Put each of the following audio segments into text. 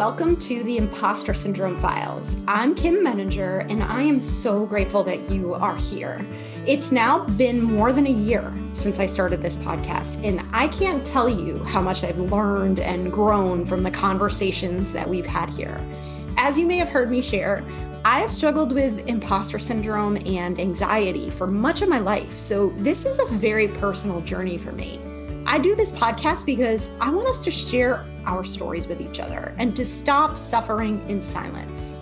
welcome to the Impostor Syndrome Files. I'm Kim Menninger, and I am so grateful that you are here. It's now been more than a year since I started this podcast, and I can't tell you how much I've learned and grown from the conversations that we've had here. As you may have heard me share, I have struggled with imposter syndrome and anxiety for much of my life, so this is a very personal journey for me. I do this podcast because I want us to share our stories with each other and to stop suffering in silence.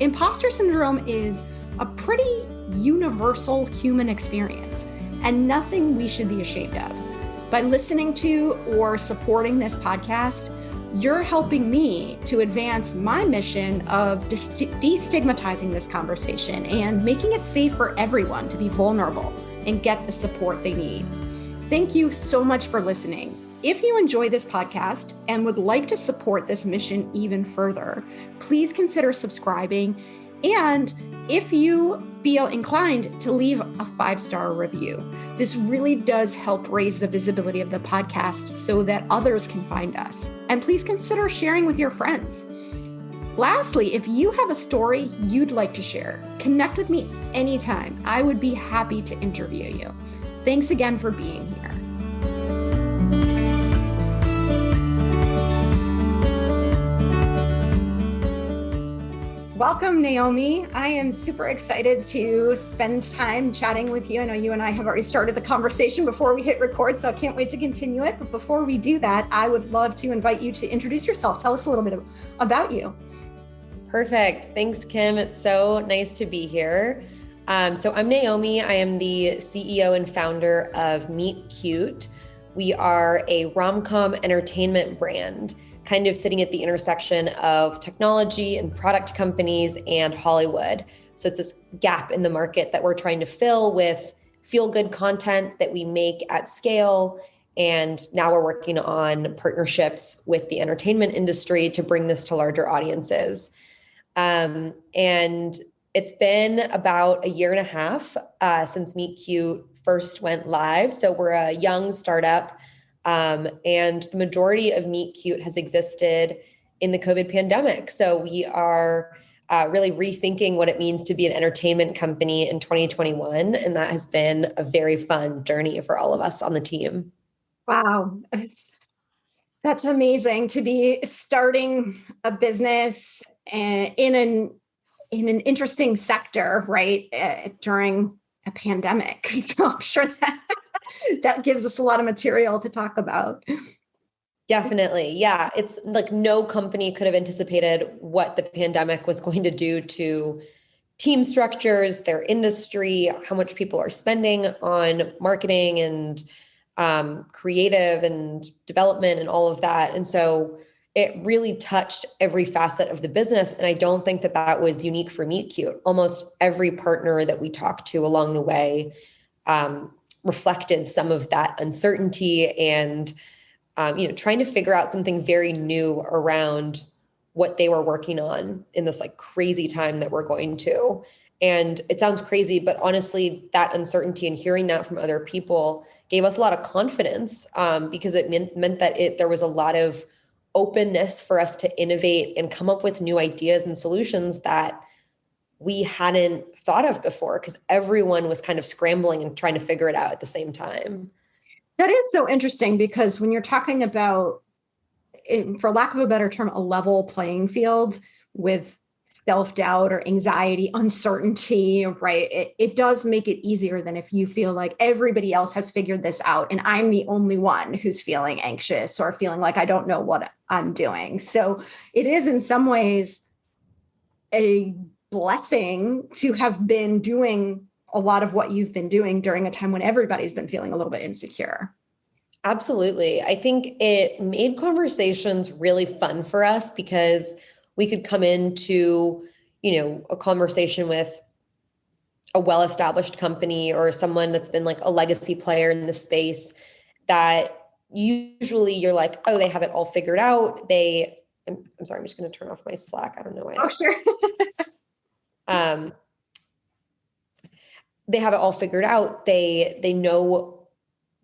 Imposter syndrome is a pretty universal human experience and nothing we should be ashamed of. By listening to or supporting this podcast, you're helping me to advance my mission of destigmatizing this conversation and making it safe for everyone to be vulnerable and get the support they need. Thank you so much for listening. If you enjoy this podcast and would like to support this mission even further, please consider subscribing. And if you feel inclined to leave a 5-star review, this really does help raise the visibility of the podcast so that others can find us. And please consider sharing with your friends. Lastly, if you have a story you'd like to share, connect with me anytime. I would be happy to interview you. Thanks again for being here. Welcome, Naomi. I am super excited to spend time chatting with you. I know you and I have already started the conversation before we hit record, so I can't wait to continue it. But before we do that, I would love to invite you to introduce yourself. Tell us a little bit about you. Perfect. Thanks, Kim. It's so nice to be here. So I'm Naomi. I am the CEO and founder of Meet Cute. We are a rom-com entertainment brand, kind of sitting at the intersection of technology and product companies and Hollywood. So it's this gap in the market that we're trying to fill with feel-good content that we make at scale. And now we're working on partnerships with the entertainment industry to bring this to larger audiences. And it's been about a year and a half since Meet Cute first went live. So we're a young startup. And the majority of Meet Cute has existed in the COVID pandemic. So we are really rethinking what it means to be an entertainment company in 2021. And that has been a very fun journey for all of us on the team. Wow. That's amazing to be starting a business in an interesting sector, right? During a pandemic. So I'm sure that gives us a lot of material to talk about. Definitely. Yeah. It's like no company could have anticipated what the pandemic was going to do to team structures, their industry, how much people are spending on marketing and creative and development and all of that. And so it really touched every facet of the business. And I don't think that that was unique for Meet Cute. Almost every partner that we talked to along the way reflected some of that uncertainty and, trying to figure out something very new around what they were working on in this like crazy time that we're going to. And it sounds crazy, but honestly, that uncertainty and hearing that from other people gave us a lot of confidence because it meant that there was a lot of openness for us to innovate and come up with new ideas and solutions that we hadn't thought of before because everyone was kind of scrambling and trying to figure it out at the same time. That is so interesting because when you're talking about, for lack of a better term, a level playing field with self-doubt or anxiety, uncertainty, right? It does make it easier than if you feel like everybody else has figured this out and I'm the only one who's feeling anxious or feeling like I don't know what I'm doing. So it is in some ways a blessing to have been doing a lot of what you've been doing during a time when everybody's been feeling a little bit insecure. Absolutely. I think it made conversations really fun for us because we could come into, a conversation with a well-established company or someone that's been like a legacy player in the space that usually you're like, oh, they have it all figured out. I'm sorry, I'm just going to turn off my Slack. I don't know why. Oh, sure. They have it all figured out. They know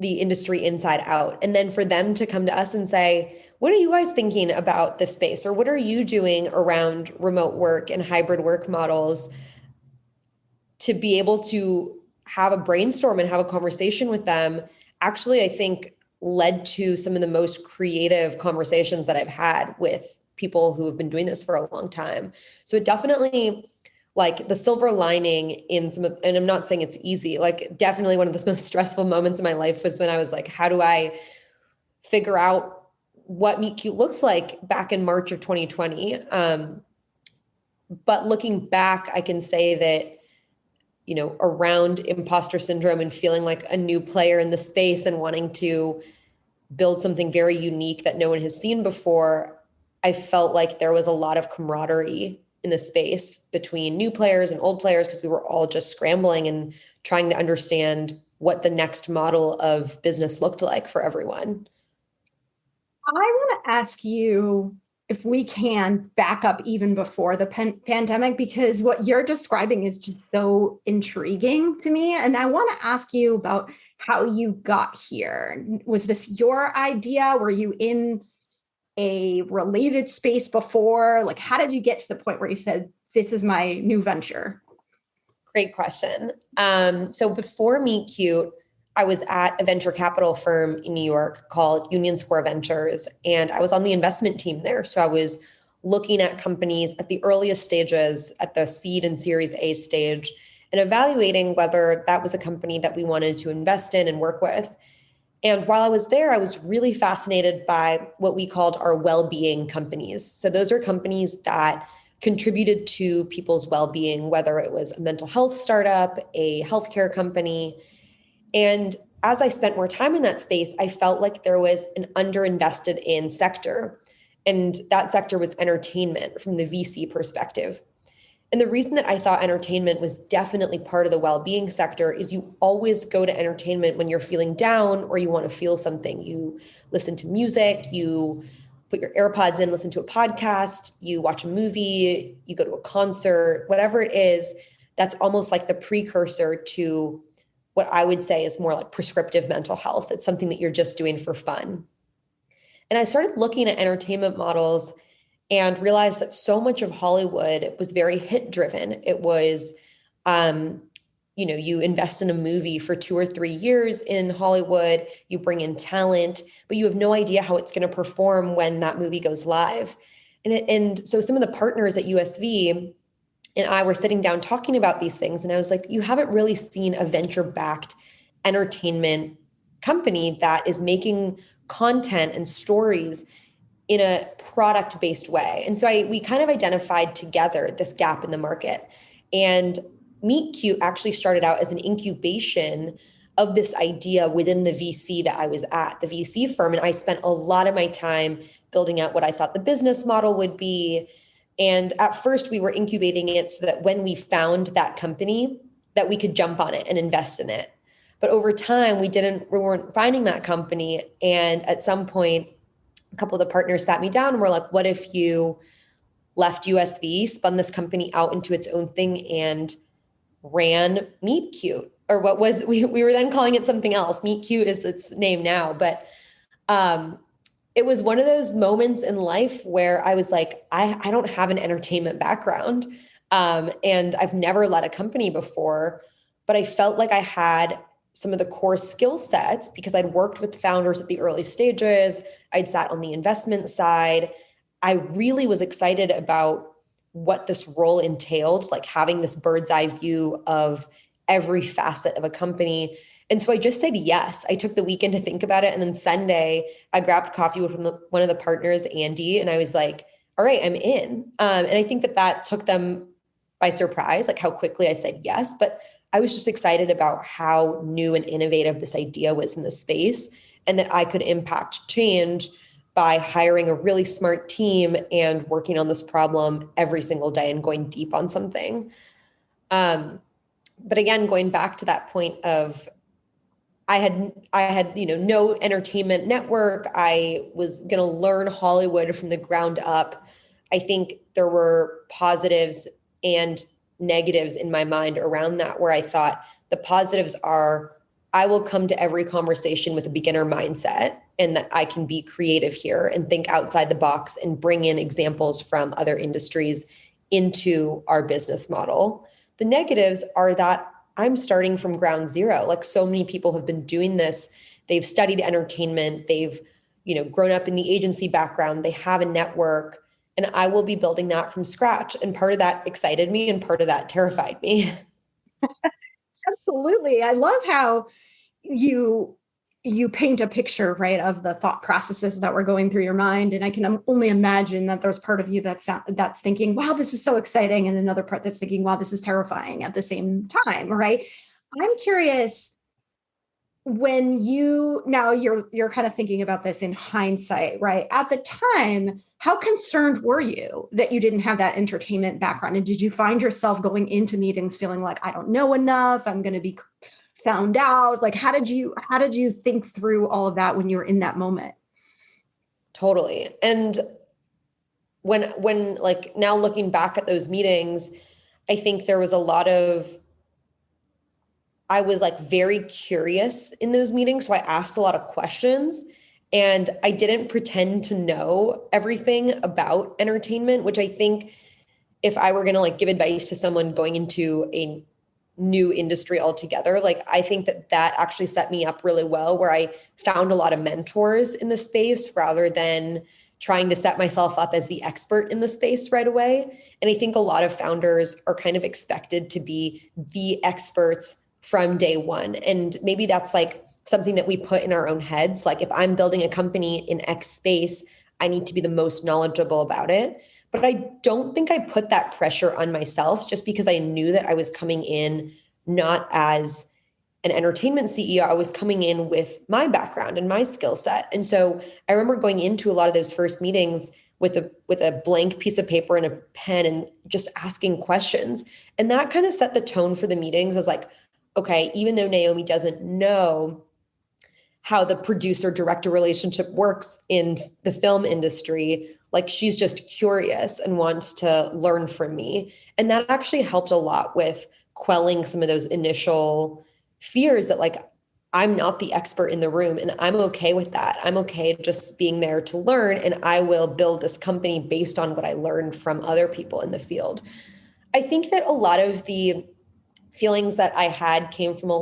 the industry inside out. And then for them to come to us and say, What are you guys thinking about this space, or what are you doing around remote work and hybrid work models to be able to have a brainstorm and have a conversation with them? Actually, I think led to some of the most creative conversations that I've had with people who have been doing this for a long time. So it definitely, like, the silver lining in some of, and I'm not saying it's easy, like definitely one of the most stressful moments in my life was when I was like, how do I figure out what Meet Cute looks like back in March of 2020. But looking back, I can say that, around imposter syndrome and feeling like a new player in the space and wanting to build something very unique that no one has seen before, I felt like there was a lot of camaraderie in the space between new players and old players, because we were all just scrambling and trying to understand what the next model of business looked like for everyone. I want to ask you if we can back up even before the pandemic, because what you're describing is just so intriguing to me. And I want to ask you about how you got here. Was this your idea? Were you in a related space before? Like, how did you get to the point where you said, this is my new venture? Great question. So before Meet Cute, I was at a venture capital firm in New York called Union Square Ventures, and I was on the investment team there. So I was looking at companies at the earliest stages, at the seed and Series A stage, and evaluating whether that was a company that we wanted to invest in and work with. And while I was there, I was really fascinated by what we called our well-being companies. So those are companies that contributed to people's well-being, whether it was a mental health startup, a healthcare company. And as I spent more time in that space, I felt like there was an underinvested in sector. And that sector was entertainment from the VC perspective. And the reason that I thought entertainment was definitely part of the well-being sector is you always go to entertainment when you're feeling down or you want to feel something. You listen to music, you put your AirPods in, listen to a podcast, you watch a movie, you go to a concert, whatever it is, that's almost like the precursor to what I would say is more like prescriptive mental health. It's something that you're just doing for fun. And I started looking at entertainment models and realized that so much of Hollywood was very hit driven. It was, you invest in a movie for 2 or 3 years in Hollywood, you bring in talent, but you have no idea how it's going to perform when that movie goes live. And so some of the partners at USV and I were sitting down talking about these things. And I was like, you haven't really seen a venture-backed entertainment company that is making content and stories in a product-based way. And so we kind of identified together this gap in the market. And Meet Cute actually started out as an incubation of this idea within the VC that I was at, the VC firm. And I spent a lot of my time building out what I thought the business model would be. And at first we were incubating it so that when we found that company, that we could jump on it and invest in it. But over time, we weren't finding that company. And at some point, a couple of the partners sat me down and were like, what if you left USV, spun this company out into its own thing and ran Meet Cute? Or what was, we were then calling it something else. Meet Cute is its name now. But it was one of those moments in life where I was like, I don't have an entertainment background. And I've never led a company before, but I felt like I had some of the core skill sets because I'd worked with founders at the early stages. I'd sat on the investment side. I really was excited about what this role entailed, like having this bird's eye view of every facet of a company. And so I just said yes. I took the weekend to think about it. And then Sunday, I grabbed coffee with one of the partners, Andy, and I was like, all right, I'm in. And I think that took them by surprise, like how quickly I said yes. But I was just excited about how new and innovative this idea was in the space and that I could impact change by hiring a really smart team and working on this problem every single day and going deep on something. But again, going back to that point of I had no entertainment network. I was going to learn Hollywood from the ground up. I think there were positives and negatives in my mind around that, where I thought the positives are I will come to every conversation with a beginner mindset and that I can be creative here and think outside the box and bring in examples from other industries into our business model. The negatives are that I'm starting from ground zero. Like so many people have been doing this. They've studied entertainment. They've, grown up in the agency background. They have a network, and I will be building that from scratch. And part of that excited me and part of that terrified me. Absolutely. I love how you paint a picture, right, of the thought processes that were going through your mind. And I can only imagine that there's part of you that's thinking, wow, this is so exciting. And another part that's thinking, wow, this is terrifying at the same time, right? I'm curious, when you're kind of thinking about this in hindsight, right? At the time, how concerned were you that you didn't have that entertainment background? And did you find yourself going into meetings feeling like, I don't know enough, I'm going to be found out? Like, how did you think through all of that when you were in that moment? Totally. And when like now looking back at those meetings, I think there was I was like very curious in those meetings. So I asked a lot of questions, and I didn't pretend to know everything about entertainment, which I think if I were going to like give advice to someone going into a new industry altogether, like I think that actually set me up really well, where I found a lot of mentors in the space rather than trying to set myself up as the expert in the space right away. And I think a lot of founders are kind of expected to be the experts from day one. And maybe that's like something that we put in our own heads. Like if I'm building a company in X space, I need to be the most knowledgeable about it. But I don't think I put that pressure on myself, just because I knew that I was coming in not as an entertainment CEO. I was coming in with my background and my skill set. And so I remember going into a lot of those first meetings with a blank piece of paper and a pen and just asking questions. And that kind of set the tone for the meetings as like, okay, even though Naomi doesn't know how the producer director relationship works in the film industry, like she's just curious and wants to learn from me. And that actually helped a lot with quelling some of those initial fears that like, I'm not the expert in the room, and I'm okay with that. I'm okay just being there to learn, and I will build this company based on what I learned from other people in the field. I think that a lot of the feelings that I had came from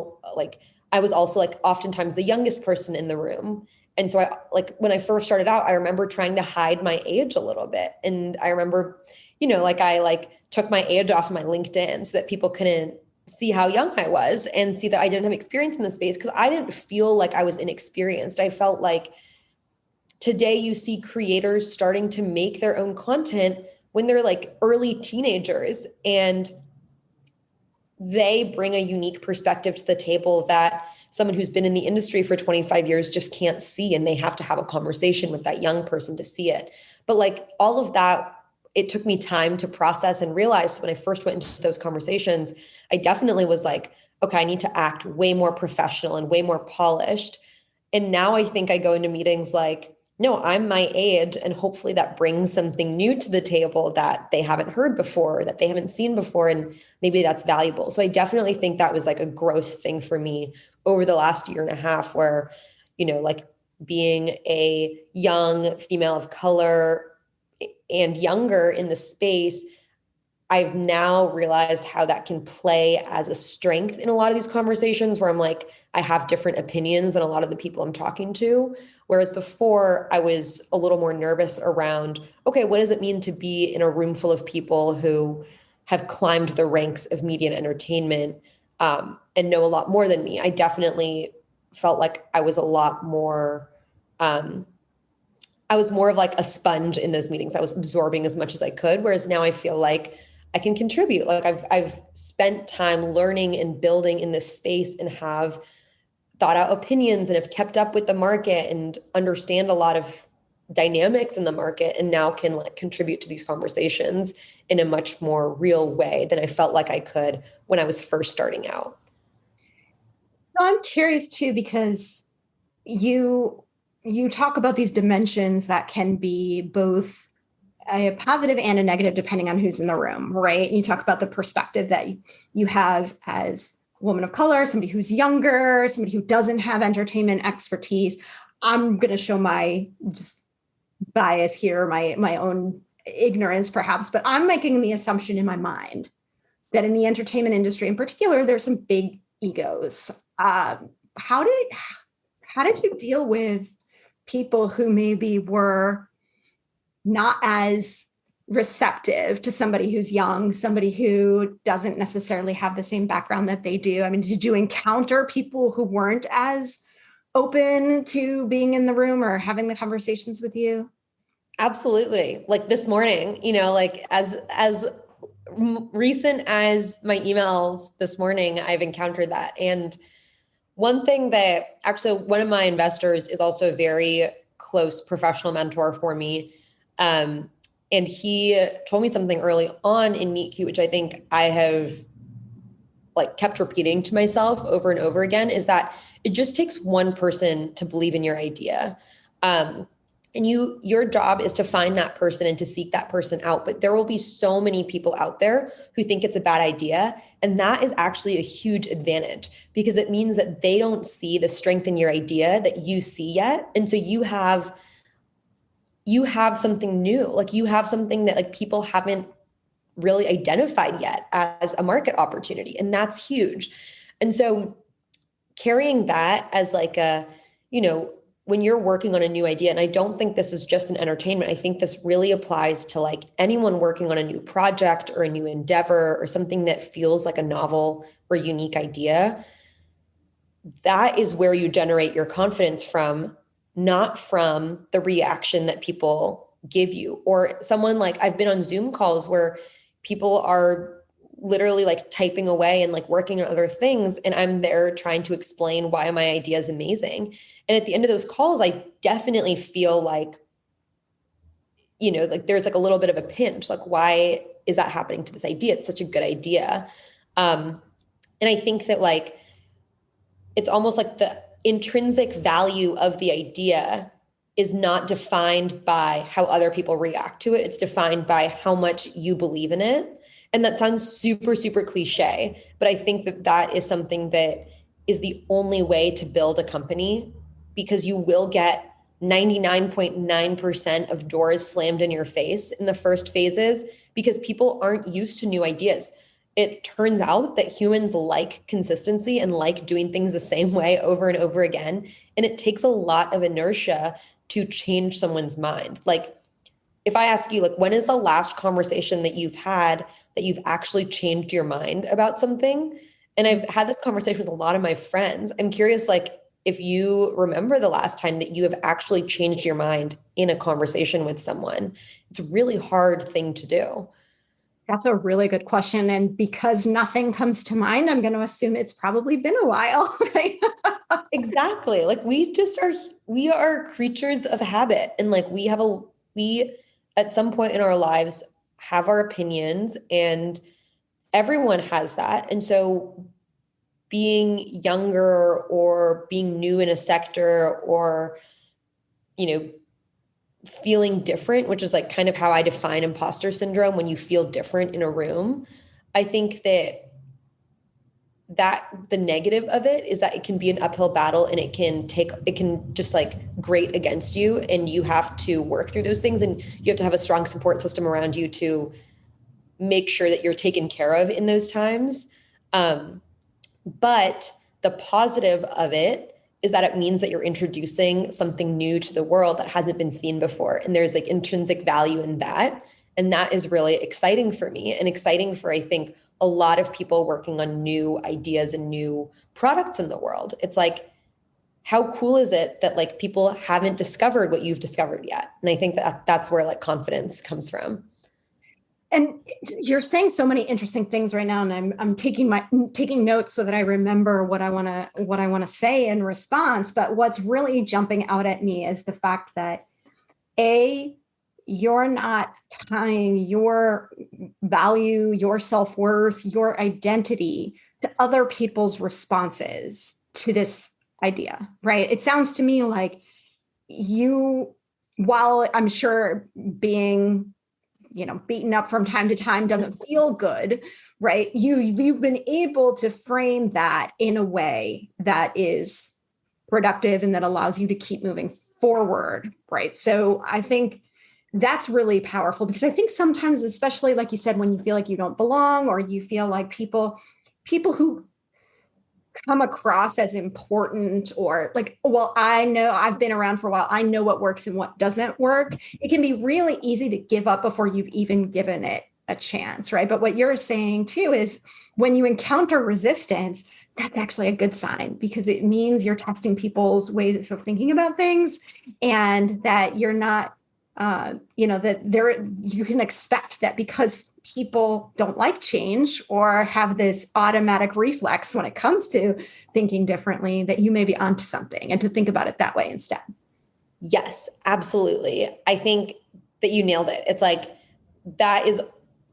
I was also like oftentimes the youngest person in the room. And so I like when I first started out, I remember trying to hide my age a little bit. And I remember, I took my age off of my LinkedIn so that people couldn't see how young I was and see that I didn't have experience in the space, because I didn't feel like I was inexperienced. I felt like today you see creators starting to make their own content when they're like early teenagers, and they bring a unique perspective to the table that someone who's been in the industry for 25 years just can't see. And they have to have a conversation with that young person to see it. But like all of that, it took me time to process and realize. So when I first went into those conversations, I definitely was like, okay, I need to act way more professional and way more polished. And now I think I go into meetings like, no, I'm my age, and hopefully that brings something new to the table that they haven't heard before, that they haven't seen before, and maybe that's valuable. So I definitely think that was like a growth thing for me over the last year and a half, where, like being a young female of color and younger in the space, I've now realized how that can play as a strength in a lot of these conversations, where I'm like, I have different opinions than a lot of the people I'm talking to. Whereas before I was a little more nervous around, okay, what does it mean to be in a room full of people who have climbed the ranks of media and entertainment, and know a lot more than me? I definitely felt like I was a lot more, I was more of like a sponge in those meetings. I was absorbing as much as I could. Whereas now I feel like I can contribute. Like I've spent time learning and building in this space, and have thought out opinions, and have kept up with the market and understand a lot of dynamics in the market, and now can like contribute to these conversations in a much more real way than I felt like I could when I was first starting out. So I'm curious too, because you talk about these dimensions that can be both a positive and a negative depending on who's in the room, right? You talk about the perspective that you have as woman of color, somebody who's younger, somebody who doesn't have entertainment expertise. I'm going to show my just bias here, my own ignorance perhaps, but I'm making the assumption in my mind that in the entertainment industry in particular, there's some big egos. How did you deal with people who maybe were not as receptive to somebody who's young, somebody who doesn't necessarily have the same background that they do? I mean, did you encounter people who weren't as open to being in the room or having the conversations with you? Absolutely. Like this morning, like as recent as my emails this morning, I've encountered that. And one thing that actually one of my investors is also a very close professional mentor for me. And he told me something early on in Meet Cute, which I think I have like kept repeating to myself over and over again, is that it just takes one person to believe in your idea. And your job is to find that person and to seek that person out. But there will be so many people out there who think it's a bad idea. And that is actually a huge advantage because it means that they don't see the strength in your idea that you see yet. And so you have something new, like you have something that like people haven't really identified yet as a market opportunity. And that's huge. And so carrying that as like when you're working on a new idea, and I don't think this is just in entertainment, I think this really applies to like anyone working on a new project or a new endeavor or something that feels like a novel or unique idea. That is where you generate your confidence from, not from the reaction that people give you. Or someone like I've been on Zoom calls where people are literally like typing away and like working on other things. And I'm there trying to explain why my idea is amazing. And at the end of those calls, I definitely feel like, like there's like a little bit of a pinch, like, why is that happening to this idea? It's such a good idea. And I think that like, it's almost like the intrinsic value of the idea is not defined by how other people react to it. It's defined by how much you believe in it. And that sounds super, super cliche, but I think that that is something that is the only way to build a company, because you will get 99.9% of doors slammed in your face in the first phases because people aren't used to new ideas. It turns out that humans like consistency and like doing things the same way over and over again. And it takes a lot of inertia to change someone's mind. Like if I ask you, like, when is the last conversation that you've had that you've actually changed your mind about something? And I've had this conversation with a lot of my friends. I'm curious, like, if you remember the last time that you have actually changed your mind in a conversation with someone. It's a really hard thing to do. That's a really good question. And because nothing comes to mind, I'm going to assume it's probably been a while, right? Exactly. Like we are creatures of habit. And like we at some point in our lives have our opinions, and everyone has that. And so being younger or being new in a sector or, feeling different, which is like kind of how I define imposter syndrome, when you feel different in a room. I think that the negative of it is that it can be an uphill battle, and it can just like grate against you, and you have to work through those things, and you have to have a strong support system around you to make sure that you're taken care of in those times. But the positive of it is that it means that you're introducing something new to the world that hasn't been seen before. And there's like intrinsic value in that. And that is really exciting for me, and exciting for, I think, a lot of people working on new ideas and new products in the world. It's like, how cool is it that like people haven't discovered what you've discovered yet? And I think that that's where like confidence comes from. And you're saying so many interesting things right now, and I'm taking notes so that I remember what I want to say in response. But what's really jumping out at me is the fact that you're not tying your value, your self-worth, your identity to other people's responses to this idea, right? It sounds to me like you, while I'm sure being beaten up from time to time doesn't feel good, right? You've been able to frame that in a way that is productive and that allows you to keep moving forward, right? So I think that's really powerful, because I think sometimes, especially like you said, when you feel like you don't belong, or you feel like people who come across as important, or like, well, I know I've been around for a while, I know what works and what doesn't work. It can be really easy to give up before you've even given it a chance, right? But what you're saying too is when you encounter resistance, that's actually a good sign, because it means you're testing people's ways of thinking about things, and that you're not, that you can expect that because people don't like change or have this automatic reflex when it comes to thinking differently, that you may be onto something, and to think about it that way instead. Yes, absolutely. I think that you nailed it. It's like,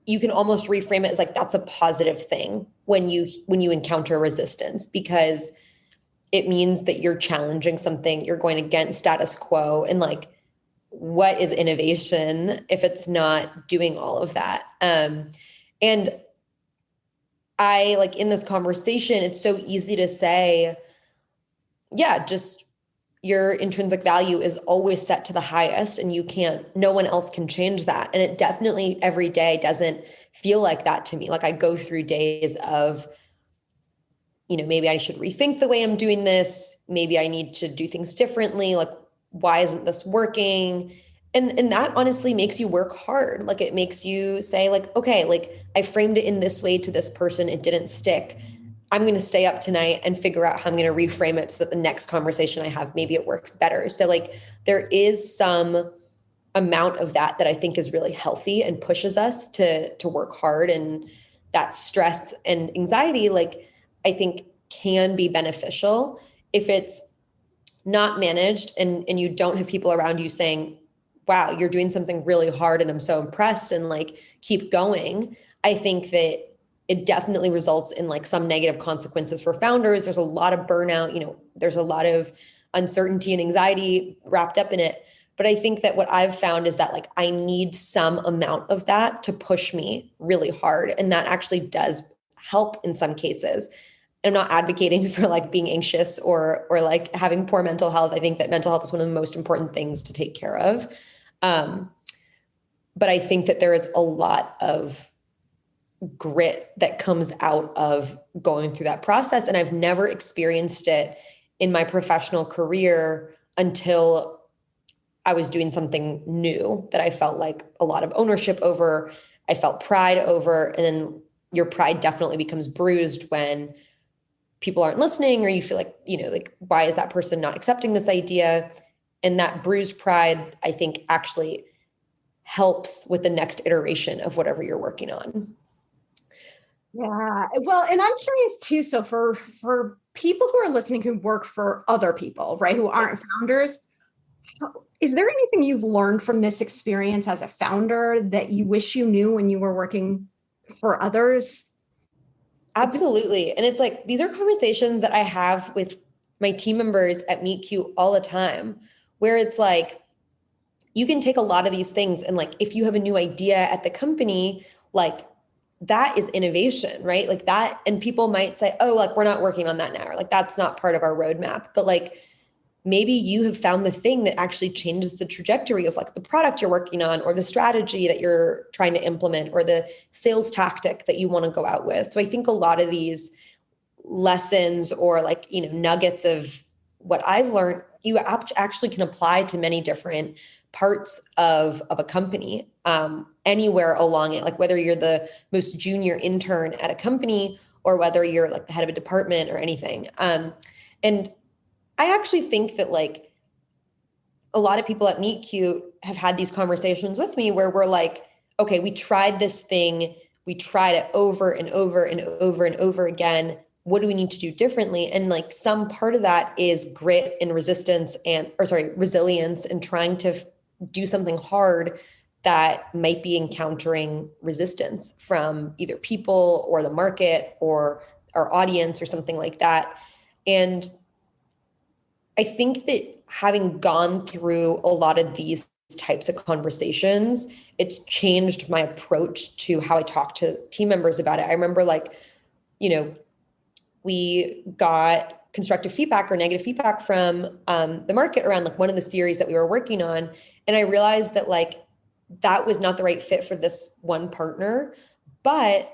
you can almost reframe it as like, that's a positive thing when you encounter resistance, because it means that you're challenging something, you're going against status quo. And like, what is innovation if it's not doing all of that? And I, like, in this conversation, it's so easy to say, yeah, just your intrinsic value is always set to the highest, and no one else can change that. And it definitely every day doesn't feel like that to me. Like, I go through days of, maybe I should rethink the way I'm doing this. Maybe I need to do things differently. Like, why isn't this working? And that honestly makes you work hard. Like, it makes you say, like, okay, like, I framed it in this way to this person, it didn't stick. I'm going to stay up tonight and figure out how I'm going to reframe it so that the next conversation I have, maybe it works better. So like, there is some amount of that I think is really healthy and pushes us to work hard. And that stress and anxiety, like, I think can be beneficial if it's not managed, and you don't have people around you saying, wow, you're doing something really hard and I'm so impressed, and like, keep going. I think that it definitely results in like some negative consequences for founders. There's a lot of burnout, there's a lot of uncertainty and anxiety wrapped up in it. But I think that what I've found is that, like, I need some amount of that to push me really hard. And that actually does help in some cases. I'm not advocating for like being anxious or like having poor mental health. I think that mental health is one of the most important things to take care of. But I think that there is a lot of grit that comes out of going through that process. And I've never experienced it in my professional career until I was doing something new that I felt like a lot of ownership over, I felt pride over. And then your pride definitely becomes bruised when people aren't listening, or you feel like, like, why is that person not accepting this idea? And that bruised pride, I think, actually helps with the next iteration of whatever you're working on. Yeah. Well, and I'm curious too. So for people who are listening, who work for other people, right, who aren't founders, is there anything you've learned from this experience as a founder that you wish you knew when you were working for others? Absolutely. And it's like, these are conversations that I have with my team members at Meet Cute all the time, where it's like, you can take a lot of these things, and like, if you have a new idea at the company, like, that is innovation, right? Like that. And people might say, oh, like, we're not working on that now, or like, that's not part of our roadmap. But like, maybe you have found the thing that actually changes the trajectory of like the product you're working on, or the strategy that you're trying to implement, or the sales tactic that you want to go out with. So I think a lot of these lessons, or like, nuggets of what I've learned, you actually can apply to many different parts of a company, anywhere along it, like whether you're the most junior intern at a company, or whether you're like the head of a department or anything. And I actually think that like a lot of people at Meet Cute have had these conversations with me where we're like, okay, we tried this thing, we tried it over and over and over and over again. What do we need to do differently? And like, some part of that is grit and resilience, and trying to do something hard that might be encountering resistance from either people or the market or our audience or something like that. And I think that having gone through a lot of these types of conversations, it's changed my approach to how I talk to team members about it. I remember we got constructive feedback or negative feedback from the market around like one of the series that we were working on. And I realized that that was not the right fit for this one partner, but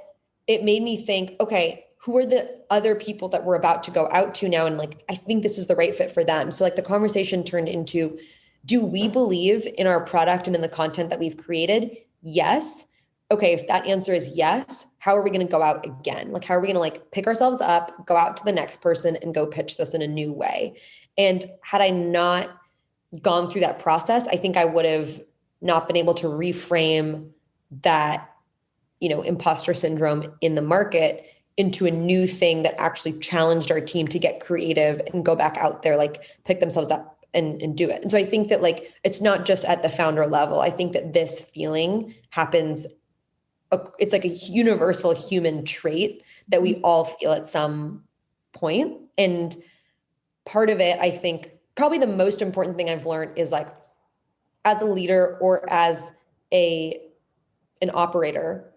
it made me think, okay, who are the other people that we're about to go out to now? And I think this is the right fit for them. So the conversation turned into, do we believe in our product and in the content that we've created? Yes. Okay, if that answer is yes, how are we going to go out again? How are we going to pick ourselves up, go out to the next person and go pitch this in a new way? And had I not gone through that process, I think I would have not been able to reframe that, imposter syndrome in the market into a new thing that actually challenged our team to get creative and go back out there, pick themselves up and do it. And so I think that it's not just at the founder level. I think that this feeling happens. It's a universal human trait that we all feel at some point. And part of it, I think probably the most important thing I've learned is as a leader or as an operator,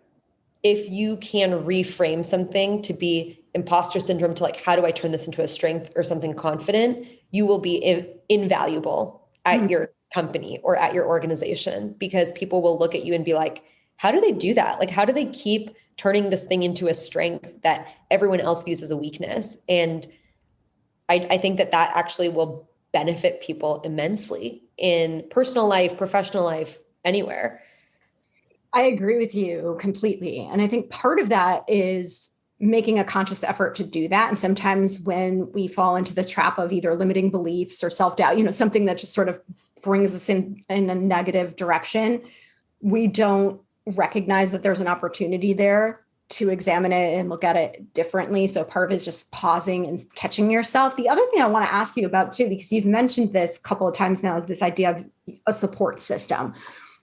if you can reframe something to be imposter syndrome to how do I turn this into a strength or something confident, you will be invaluable at your company or at your organization, because people will look at you and be like, how do they do that? How do they keep turning this thing into a strength that everyone else views as a weakness? And I think that actually will benefit people immensely in personal life, professional life, anywhere. I agree with you completely. And I think part of that is making a conscious effort to do that. And sometimes when we fall into the trap of either limiting beliefs or self-doubt, something that just sort of brings us in a negative direction, we don't recognize that there's an opportunity there to examine it and look at it differently. So part of it is just pausing and catching yourself. The other thing I want to ask you about too, because you've mentioned this a couple of times now, is this idea of a support system,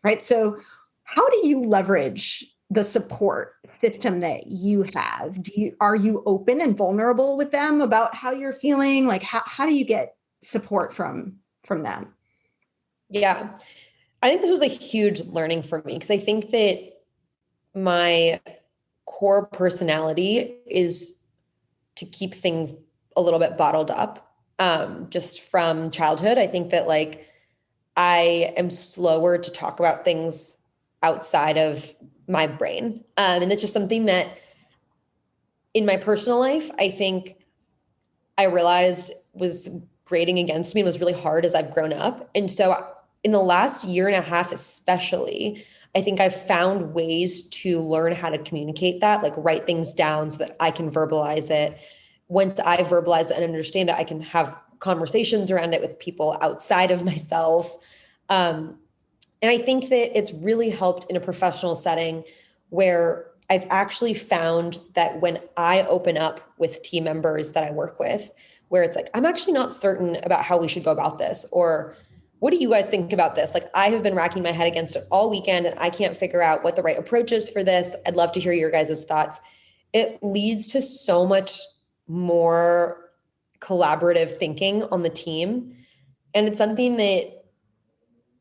right? So how do you leverage the support system that you have? Are you open and vulnerable with them about how you're feeling? How do you get support from them? Yeah, I think this was a huge learning for me, because I think that my core personality is to keep things a little bit bottled up, just from childhood. I think that I am slower to talk about things outside of my brain. And it's just something that in my personal life, I think I realized was grating against me and was really hard as I've grown up. And so in the last year and a half, especially, I think I've found ways to learn how to communicate that, write things down so that I can verbalize it. Once I verbalize it and understand it, I can have conversations around it with people outside of myself. And I think that it's really helped in a professional setting where I've actually found that when I open up with team members that I work with, where it's I'm actually not certain about how we should go about this, or what do you guys think about this? I have been racking my head against it all weekend and I can't figure out what the right approach is for this. I'd love to hear your guys' thoughts. It leads to so much more collaborative thinking on the team. And it's something that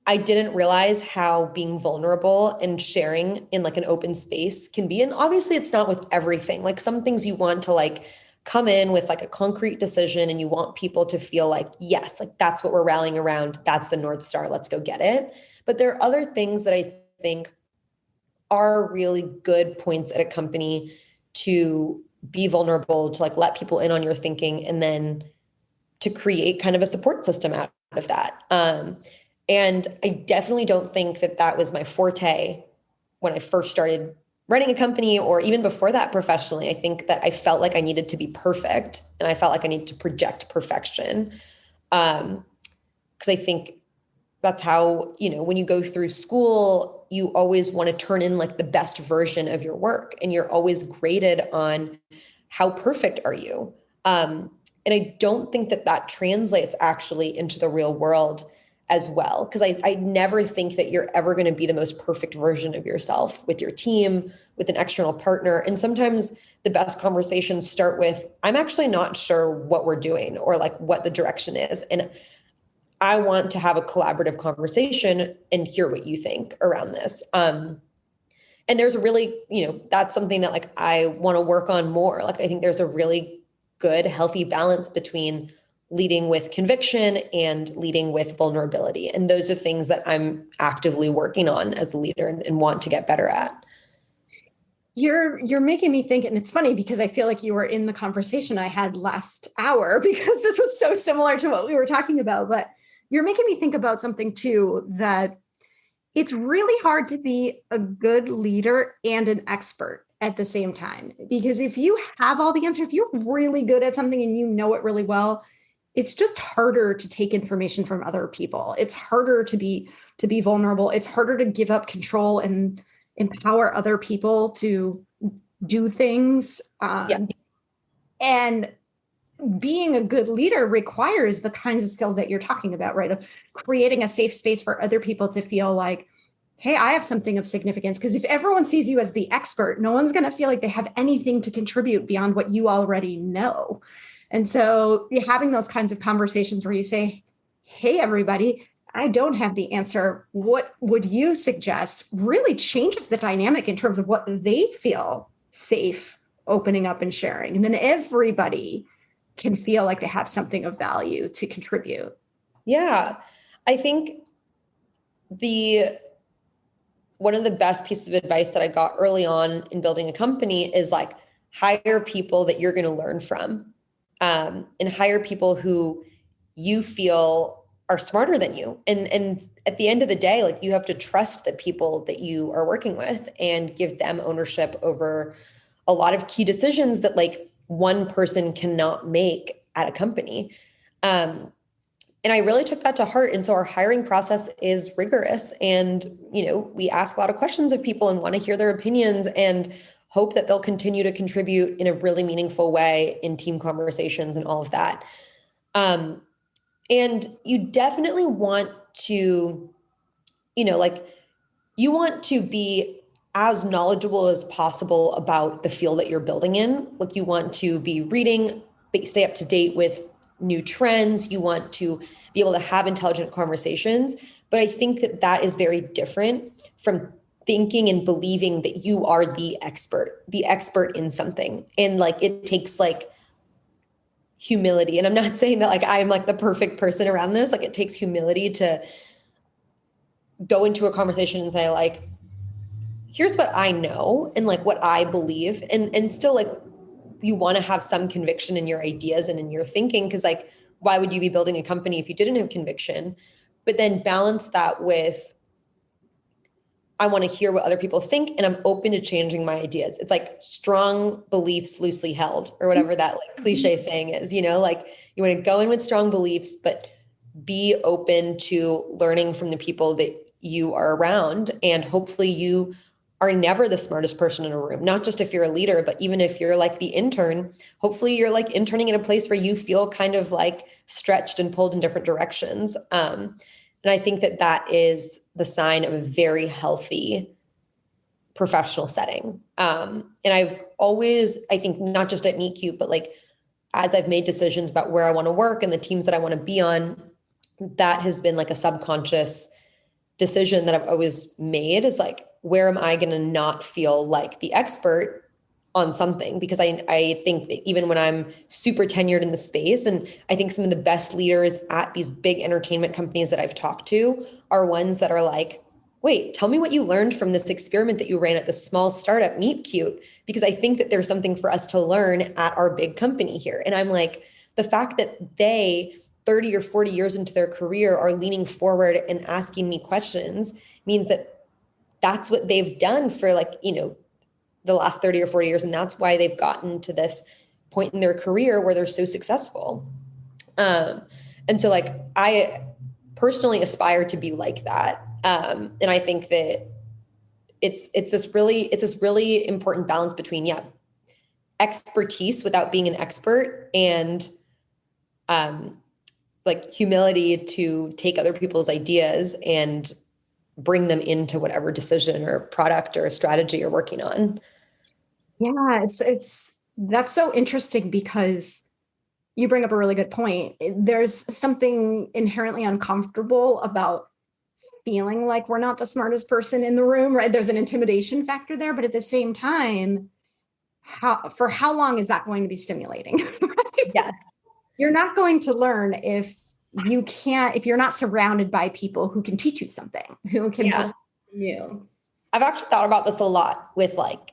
I didn't realize how being vulnerable and sharing in an open space can be. And obviously it's not with everything. Some things you want to come in with a concrete decision and you want people to feel yes, that's what we're rallying around. That's the North Star. Let's go get it. But there are other things that I think are really good points at a company to be vulnerable, to let people in on your thinking, and then to create kind of a support system out of that. And I definitely don't think that was my forte when I first started running a company, or even before that professionally. I think that I felt like I needed to be perfect, and I felt like I needed to project perfection. Because I think that's how, when you go through school, you always want to turn in the best version of your work, and you're always graded on how perfect are you. And I don't think that translates actually into the real world as well. Because I never think that you're ever going to be the most perfect version of yourself with your team, with an external partner. And sometimes the best conversations start with, I'm actually not sure what we're doing or what the direction is. And I want to have a collaborative conversation and hear what you think around this. And there's a really, that's something that like I want to work on more. Like I think there's a really good, healthy balance between leading with conviction and leading with vulnerability. And those are things that I'm actively working on as a leader and want to get better at. You're making me think, and it's funny because I feel like you were in the conversation I had last hour because this was so similar to what we were talking about, but you're making me think about something too, that it's really hard to be a good leader and an expert at the same time. Because if you have all the answers, if you're really good at something and you know it really well, it's just harder to take information from other people. It's harder to be vulnerable. It's harder to give up control and empower other people to do things. And being a good leader requires the kinds of skills that you're talking about, right? Of creating a safe space for other people to feel like, hey, I have something of significance. Because if everyone sees you as the expert, no one's going to feel like they have anything to contribute beyond what you already know. And so you're having those kinds of conversations where you say, hey, everybody, I don't have the answer. What would you suggest? Really changes the dynamic in terms of what they feel safe opening up and sharing. And then everybody can feel like they have something of value to contribute. Yeah. I think one of the best pieces of advice that I got early on in building a company is like, hire people that you're going to learn from, and hire people who you feel are smarter than you. And at the end of the day, like you have to trust the people that you are working with and give them ownership over a lot of key decisions that like one person cannot make at a company. And I really took that to heart. And so our hiring process is rigorous, and, we ask a lot of questions of people and want to hear their opinions and hope that they'll continue to contribute in a really meaningful way in team conversations and all of that. And you definitely want to, you want to be as knowledgeable as possible about the field that you're building in. Like you want to be reading, stay up to date with new trends. You want to be able to have intelligent conversations. But I think that is very different from thinking and believing that you are the expert in something. And like, it takes like humility. And I'm not saying that like I'm like the perfect person around this. Like it takes humility to go into a conversation and say like, here's what I know and like what I believe. And still like you want to have some conviction in your ideas and in your thinking. Cause like, why would you be building a company if you didn't have conviction? But then balance that with, I want to hear what other people think and I'm open to changing my ideas. It's like strong beliefs loosely held, or whatever that like cliche saying is, like you want to go in with strong beliefs, but be open to learning from the people that you are around. And hopefully you are never the smartest person in a room, not just if you're a leader, but even if you're like the intern, hopefully you're like interning in a place where you feel kind of like stretched and pulled in different directions. And I think that is the sign of a very healthy professional setting. And I've always, I think not just at Meet Cute, but like as I've made decisions about where I want to work and the teams that I want to be on, that has been like a subconscious decision that I've always made, is like, where am I going to not feel like the expert on something? Because I think that even when I'm super tenured in the space, and I think some of the best leaders at these big entertainment companies that I've talked to are ones that are like, wait, tell me what you learned from this experiment that you ran at this small startup Meet Cute, because I think that there's something for us to learn at our big company here. And I'm like, the fact that they 30 or 40 years into their career are leaning forward and asking me questions means that that's what they've done for like, the last 30 or 40 years. And that's why they've gotten to this point in their career where they're so successful. And so like, I personally aspire to be like that. And I think that it's this really important balance between, expertise without being an expert, and like humility to take other people's ideas and bring them into whatever decision or product or strategy you're working on. Yeah, it's that's so interesting because You bring up a really good point. There's something inherently uncomfortable about feeling like we're not the smartest person in the room, right? There's an intimidation factor there, but at the same time, for how long is that going to be stimulating? Right? Yes. You're not going to learn if you're not surrounded by people who can teach you something, who can you. I've actually thought about this a lot with like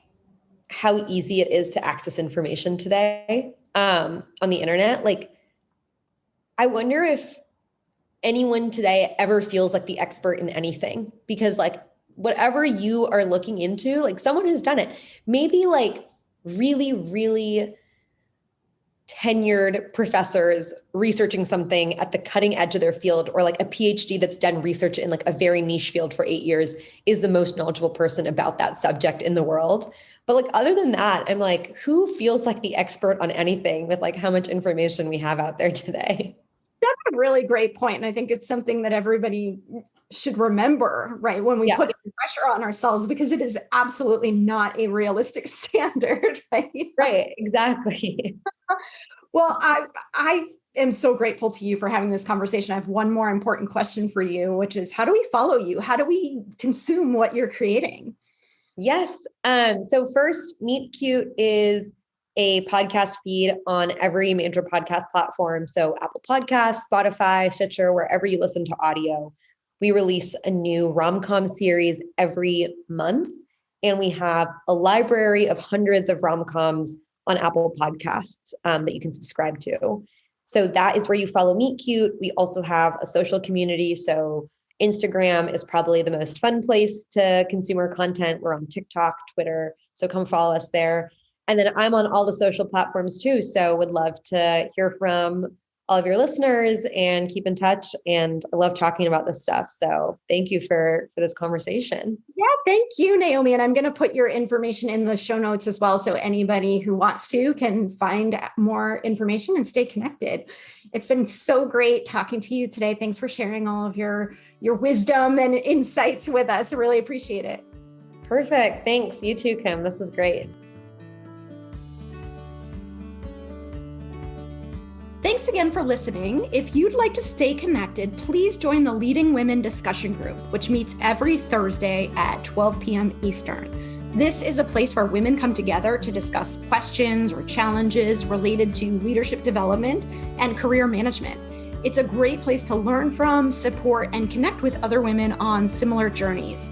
how easy it is to access information today on the internet. Like, I wonder if anyone today ever feels like the expert in anything, because like whatever you are looking into, like someone has done it. Maybe like really, really tenured professors researching something at the cutting edge of their field, or like a PhD that's done research in like a very niche field for 8 years is the most knowledgeable person about that subject in the world. But like, other than that, I'm like, who feels like the expert on anything with like how much information we have out there today? That's a really great point. And I think it's something that everybody should remember, right? When we put pressure on ourselves, because it is absolutely not a realistic standard, right? Right, exactly. Well, I am so grateful to you for having this conversation. I have one more important question for you, which is, how do we follow you? How do we consume what you're creating? Yes. So first, Meet Cute is a podcast feed on every major podcast platform. So Apple Podcasts, Spotify, Stitcher, wherever you listen to audio. We release a new rom-com series every month, and we have a library of hundreds of rom-coms on Apple Podcasts that you can subscribe to. So that is where you follow Meet Cute. We also have a social community. So Instagram is probably the most fun place to consume our content. We're on TikTok, Twitter. So come follow us there. And then I'm on all the social platforms too. So would love to hear from all of your listeners and keep in touch. And I love talking about this stuff. So thank you for this conversation. Yeah, thank you, Naomi. And I'm going to put your information in the show notes as well, so anybody who wants to can find more information and stay connected. It's been so great talking to you today. Thanks for sharing all of your wisdom and insights with us. I really appreciate it. Perfect. Thanks. You too, Kim. This is great. Thanks again for listening. If you'd like to stay connected, please join the Leading Women discussion group, which meets every Thursday at 12 p.m. Eastern. This is a place where women come together to discuss questions or challenges related to leadership development and career management. It's a great place to learn from, support, and connect with other women on similar journeys.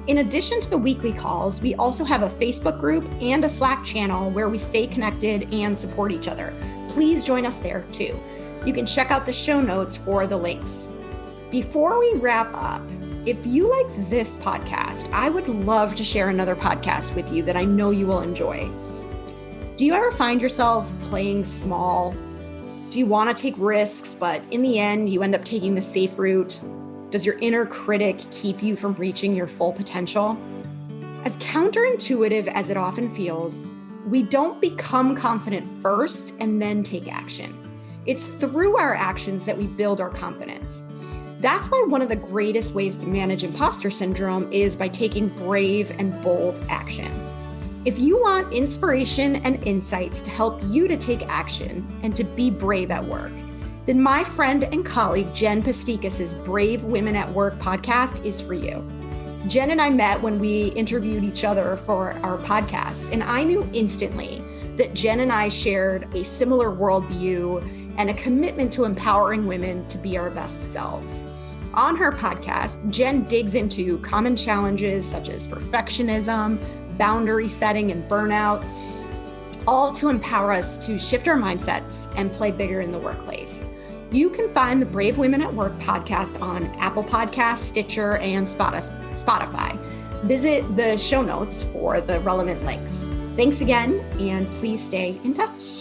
In addition to the weekly calls, we also have a Facebook group and a Slack channel where we stay connected and support each other. Please join us there too. You can check out the show notes for the links. Before we wrap up, if you like this podcast, I would love to share another podcast with you that I know you will enjoy. Do you ever find yourself playing small? Do you want to take risks, but in the end, you end up taking the safe route? Does your inner critic keep you from reaching your full potential? As counterintuitive as it often feels, we don't become confident first and then take action. It's through our actions that we build our confidence. That's why one of the greatest ways to manage imposter syndrome is by taking brave and bold action. If you want inspiration and insights to help you to take action and to be brave at work, then my friend and colleague Jen Pastikas's Brave Women at Work podcast is for you. Jen and I met when we interviewed each other for our podcasts, and I knew instantly that Jen and I shared a similar worldview and a commitment to empowering women to be our best selves. On her podcast, Jen digs into common challenges such as perfectionism, boundary setting, and burnout, all to empower us to shift our mindsets and play bigger in the workplace. You can find the Brave Women at Work podcast on Apple Podcasts, Stitcher, and Spotify. Visit the show notes for the relevant links. Thanks again, and please stay in touch.